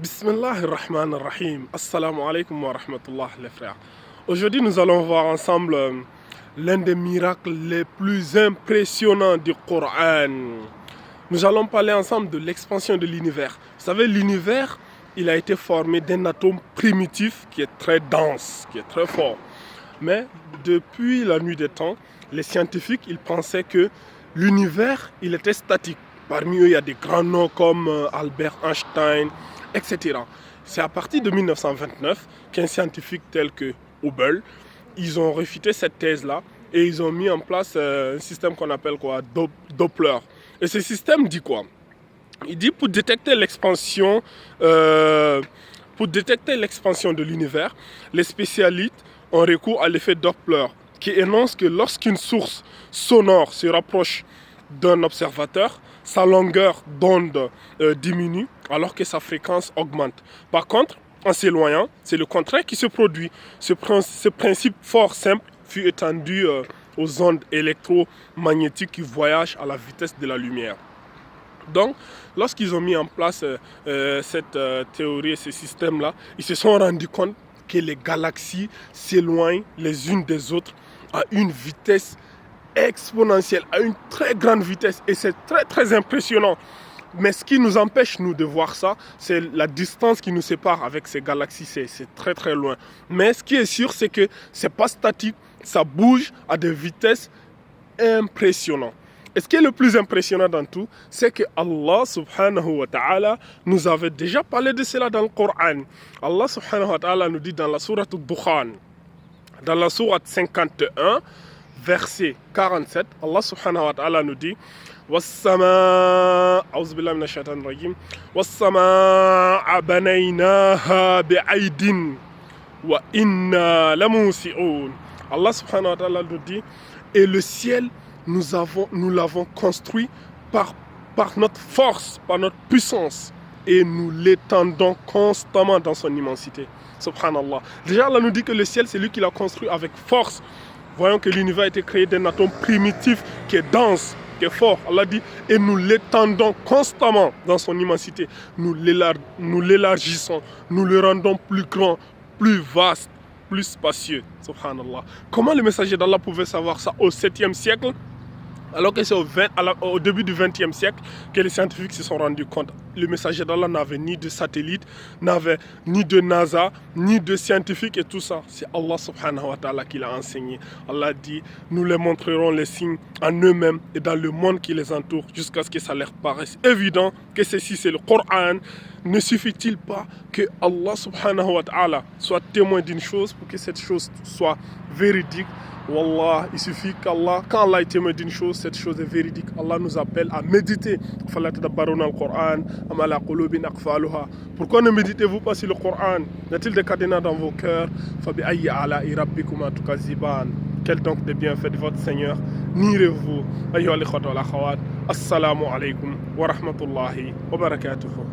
Bismillahirrahmanirrahim. Assalamu alaikum wa rahmatullah les frères. Aujourd'hui nous allons voir ensemble l'un des miracles les plus impressionnants du Coran. Nous allons parler ensemble de l'expansion de l'univers. Vous savez, l'univers, il a été formé d'un atome primitif qui est très dense, qui est très fort. Mais depuis la nuit des temps, les scientifiques, ils pensaient que l'univers, il était statique. Parmi eux, il y a des grands noms comme Albert Einstein, etc. C'est à partir de 1929 qu'un scientifique tel que Hubble, ils ont réfuté cette thèse-là et ils ont mis en place un système qu'on appelle quoi, Doppler. Et ce système dit quoi? Il dit pour détecter l'expansion de l'univers, les spécialistes ont recours à l'effet Doppler qui énonce que lorsqu'une source sonore se rapproche d'un observateur, sa longueur d'onde diminue alors que sa fréquence augmente. Par contre, en s'éloignant, c'est le contraire qui se produit. Ce principe fort simple fut étendu aux ondes électromagnétiques qui voyagent à la vitesse de la lumière. Donc, lorsqu'ils ont mis en place cette théorie et ce système-là, ils se sont rendus compte que les galaxies s'éloignent les unes des autres à une vitesse exponentielle, à une très grande vitesse, et c'est très très impressionnant. Mais ce qui nous empêche nous de voir ça, c'est la distance qui nous sépare avec ces galaxies, c'est très très loin. Mais ce qui est sûr, c'est que c'est pas statique, ça bouge à des vitesses impressionnantes. Et ce qui est le plus impressionnant dans tout, c'est que Allah subhanahu wa ta'ala nous avait déjà parlé de cela dans le Coran. Allah subhanahu wa ta'ala nous dit dans la sourate Dukhan, dans la sourate 51, verset 47, Allah subhanahu wa ta'ala nous dit A'udhu minash shaitanir rajim, was-samaa'a banaynaha bi'aydin wa inna lamusi'un. Allah subhanahu wa ta'ala nous dit, et le ciel nous l'avons construit par notre force, par notre puissance, et nous l'étendons constamment dans son immensité. Subhanallah. Déjà Allah nous dit que le ciel c'est lui qui l'a construit avec force. Voyons que l'univers a été créé d'un atome primitif qui est dense, qui est fort. Allah dit, et nous l'étendons constamment dans son immensité. Nous l'élargissons, nous le rendons plus grand, plus vaste, plus spacieux. Subhanallah. Comment le messager d'Allah pouvait savoir ça au 7e siècle? Alors que c'est au début du 20e siècle que les scientifiques se sont rendus compte. Le messager d'Allah n'avait ni de satellite, n'avait ni de NASA, ni de scientifiques et tout ça. C'est Allah subhanahu wa ta'ala qui l'a enseigné. Allah dit, nous les montrerons les signes en eux-mêmes et dans le monde qui les entoure jusqu'à ce que ça leur paraisse évident que ceci c'est le Coran. Ne suffit-il pas que Allah subhanahu wa ta'ala soit témoin d'une chose pour que cette chose soit véridique? Wallah, il suffit qu'Allah, quand Allah est témoin d'une chose, cette chose est véridique. Allah nous appelle à méditer. Pourquoi ne méditez-vous pas sur le Coran? Y a-t-il des cadenas dans vos cœurs? Quel donc des bienfaits de votre Seigneur nirez-vous? Assalamu alaikum wa rahmatullahi wa barakatuhu.